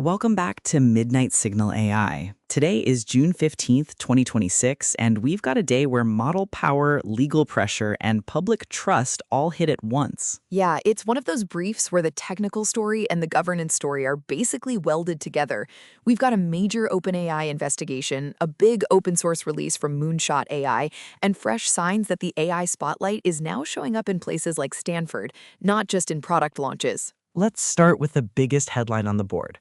Welcome back to Midnight Signal AI. Today is June 15th, 2026, and we've got a day where model power, legal pressure, and public trust all hit at once. Yeah, it's one of those briefs where the technical story and the governance story are basically welded together. We've got a major OpenAI investigation, a big open source release from Moonshot AI, and fresh signs that the AI spotlight is now showing up in places like Stanford, not just in product launches. Let's start with the biggest headline on the board.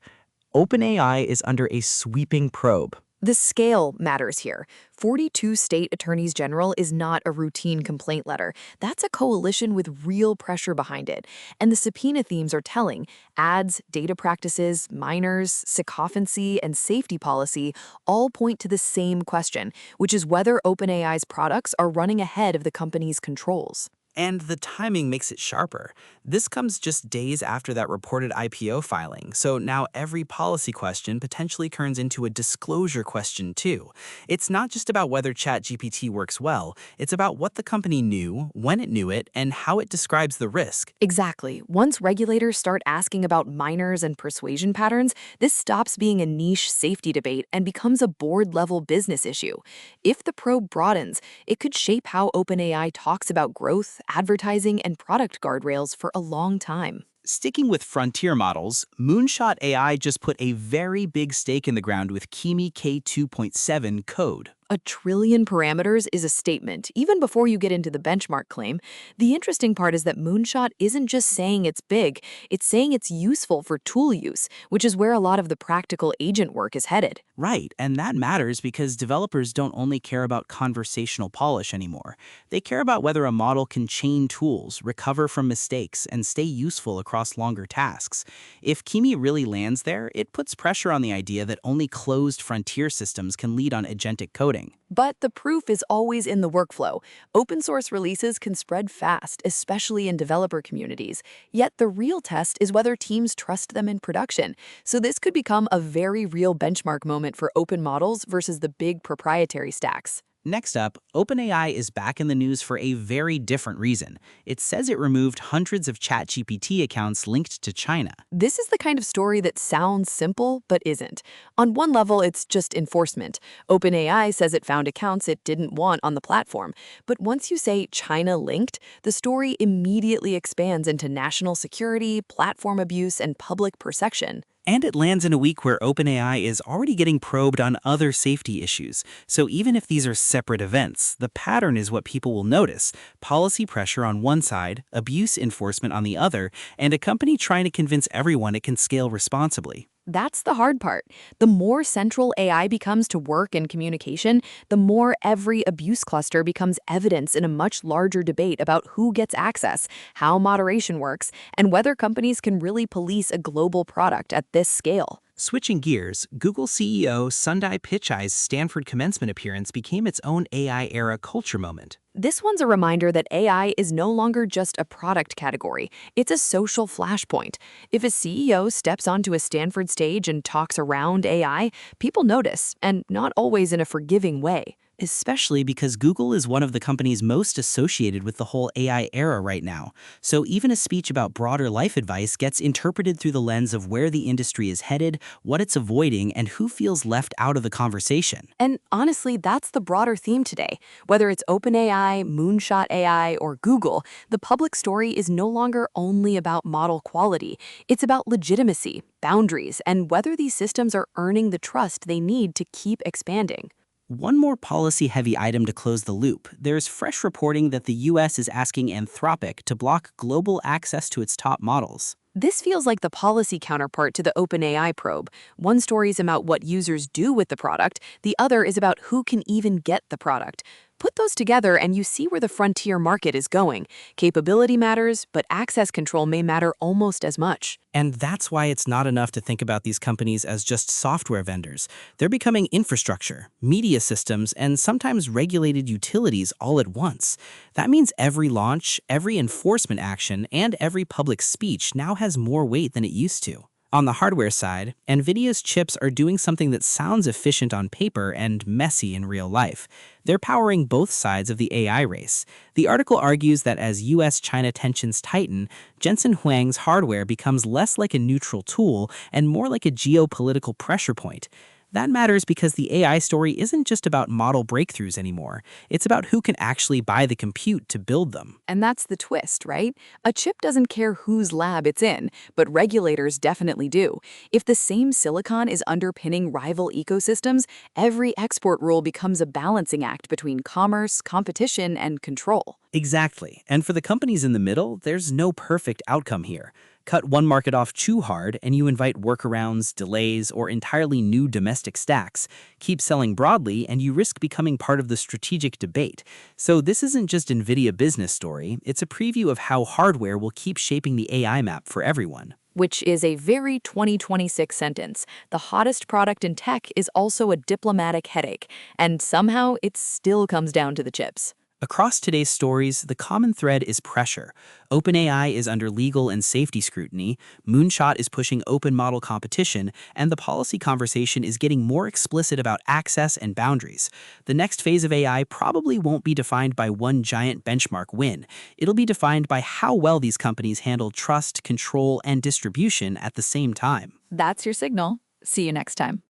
OpenAI is under a sweeping probe. The scale matters here. 42 state attorneys general is not a routine complaint letter. That's a coalition with real pressure behind it. And the subpoena themes are telling. Ads, data practices, minors, sycophancy, and safety policy all point to the same question, which is whether OpenAI's products are running ahead of the company's controls. And the timing makes it sharper. This comes just days after that reported IPO filing, so now every policy question potentially turns into a disclosure question too. It's not just about whether ChatGPT works well, it's about what the company knew, when it knew it, and how it describes the risk. Exactly. Once regulators start asking about minors and persuasion patterns, this stops being a niche safety debate and becomes a board-level business issue. If the probe broadens, it could shape how OpenAI talks about growth, advertising, and product guardrails for a long time. Sticking with frontier models, Moonshot AI just put a very big stake in the ground with Kimi K2.7 code. A trillion parameters is a statement, even before you get into the benchmark claim. The interesting part is that Moonshot isn't just saying it's big, it's saying it's useful for tool use, which is where a lot of the practical agent work is headed. Right, and that matters because developers don't only care about conversational polish anymore. They care about whether a model can chain tools, recover from mistakes, and stay useful across longer tasks. If Kimi really lands there, it puts pressure on the idea that only closed frontier systems can lead on agentic coding. But the proof is always in the workflow. Open source releases can spread fast, especially in developer communities. Yet the real test is whether teams trust them in production. So this could become a very real benchmark moment for open models versus the big proprietary stacks. Next up, OpenAI is back in the news for a very different reason. It says it removed hundreds of ChatGPT accounts linked to China. This is the kind of story that sounds simple, but isn't. On one level, it's just enforcement. OpenAI says it found accounts it didn't want on the platform. But once you say China linked, the story immediately expands into national security, platform abuse, and public perception. And it lands in a week where OpenAI is already getting probed on other safety issues. So even if these are separate events, the pattern is what people will notice. Policy pressure on one side, abuse enforcement on the other, and a company trying to convince everyone it can scale responsibly. That's the hard part. The more central AI becomes to work and communication, the more every abuse cluster becomes evidence in a much larger debate about who gets access, how moderation works, and whether companies can really police a global product at this scale. Switching gears, Google CEO Sundar Pichai's Stanford Commencement appearance became its own AI-era culture moment. This one's a reminder that AI is no longer just a product category. It's a social flashpoint. If a CEO steps onto a Stanford stage and talks around AI, people notice, and not always in a forgiving way. Especially because Google is one of the companies most associated with the whole AI era right now. So even a speech about broader life advice gets interpreted through the lens of where the industry is headed, what it's avoiding, and who feels left out of the conversation. And honestly, that's the broader theme today. Whether it's OpenAI, Moonshot AI, or Google, the public story is no longer only about model quality. It's about legitimacy, boundaries, and whether these systems are earning the trust they need to keep expanding. One more policy-heavy item to close the loop. There's fresh reporting that the US is asking Anthropic to block global access to its top models. This feels like the policy counterpart to the OpenAI probe. One story is about what users do with the product, the other is about who can even get the product. Put those together and you see where the frontier market is going. Capability matters, but access control may matter almost as much. And that's why it's not enough to think about these companies as just software vendors. They're becoming infrastructure, media systems, and sometimes regulated utilities all at once. That means every launch, every enforcement action, and every public speech now has more weight than it used to. On the hardware side, NVIDIA's chips are doing something that sounds efficient on paper and messy in real life. They're powering both sides of the AI race. The article argues that as US-China tensions tighten, Jensen Huang's hardware becomes less like a neutral tool and more like a geopolitical pressure point. That matters because the AI story isn't just about model breakthroughs anymore. It's about who can actually buy the compute to build them. And that's the twist, right? A chip doesn't care whose lab it's in, but regulators definitely do. If the same silicon is underpinning rival ecosystems, every export rule becomes a balancing act between commerce, competition, and control. Exactly. And for the companies in the middle, there's no perfect outcome here. Cut one market off too hard, and you invite workarounds, delays, or entirely new domestic stacks. Keep selling broadly, and you risk becoming part of the strategic debate. So this isn't just NVIDIA business story, it's a preview of how hardware will keep shaping the AI map for everyone. Which is a very 2026 sentence. The hottest product in tech is also a diplomatic headache, and somehow it still comes down to the chips. Across today's stories, the common thread is pressure. OpenAI is under legal and safety scrutiny, Moonshot is pushing open model competition, and the policy conversation is getting more explicit about access and boundaries. The next phase of AI probably won't be defined by one giant benchmark win. It'll be defined by how well these companies handle trust, control, and distribution at the same time. That's your signal. See you next time.